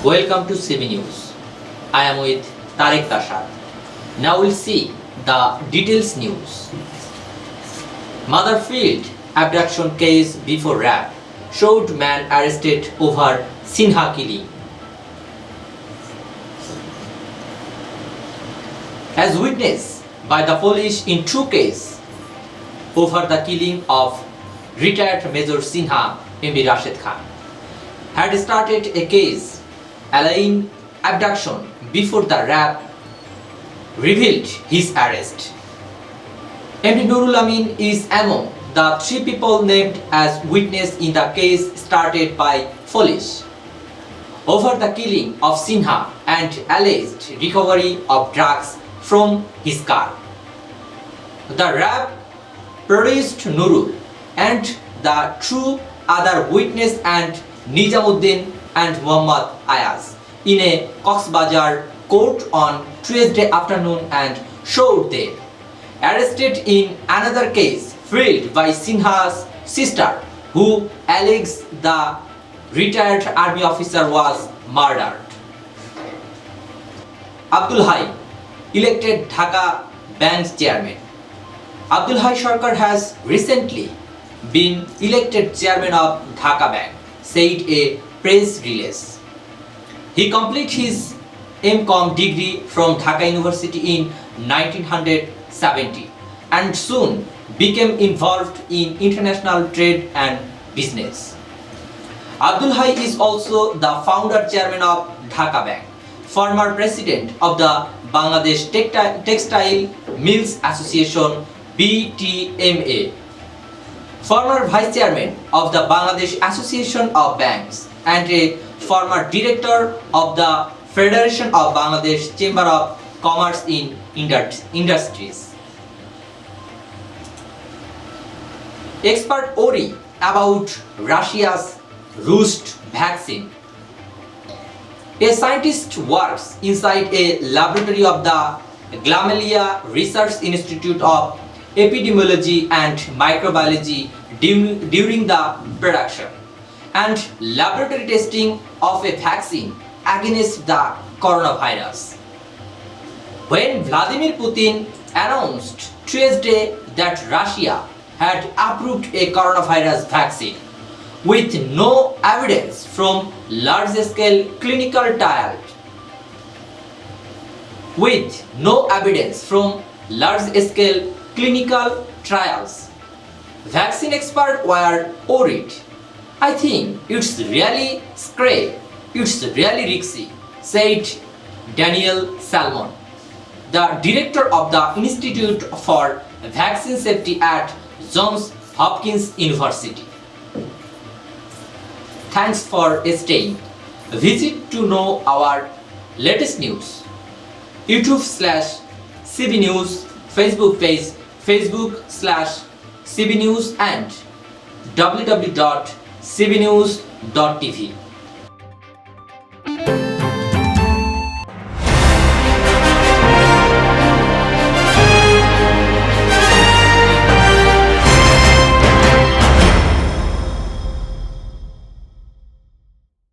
Welcome to CB News. I am with Tarek Tashar. Now we'll see the details news. Motherfield abduction case before RAB showed man arrested over Sinha killing. As witnessed by the police in true case over the killing of retired Major Sinha MB Rashid Khan had started a case alleging abduction before the RAB revealed his arrest. MD Nurul Amin is among the three people named as witness in the case started by police over the killing of Sinha and alleged recovery of drugs from his car. The RAB produced Nurul and the two other witness and Nijamuddin and Muhammad Ayaz in a Coxbazar court on Tuesday afternoon and showed them arrested in another case filed by Sinha's sister who alleges the retired army officer was murdered. Abdul Hai, elected Dhaka Bank's chairman. Abdul Hai Sarkar has recently been elected chairman of Dhaka Bank, said a press release. He completed his M.Com degree from Dhaka University in 1970 and soon became involved in international trade and business. Abdul Hai is also the founder chairman of Dhaka Bank, former president of the Bangladesh Textile Mills Association BTMA, former vice chairman of the Bangladesh Association of Banks and a former director of the Federation of Bangladesh Chamber of Commerce in Industries. Expert worry about Russia's Roost vaccine. A scientist works inside a laboratory of the Gamaleya Research Institute of Epidemiology and Microbiology during the production and laboratory testing of a vaccine against the coronavirus. When Vladimir Putin announced Tuesday that Russia had approved a coronavirus vaccine with no evidence from large-scale clinical trials, vaccine experts were worried. I think it's really scary, it's really risky, said Daniel Salmon, the director of the Institute for Vaccine Safety at Johns Hopkins University. Thanks for staying. Visit to know our latest news. YouTube/CB News, Facebook page Facebook/CB News and www.cbnews.tv.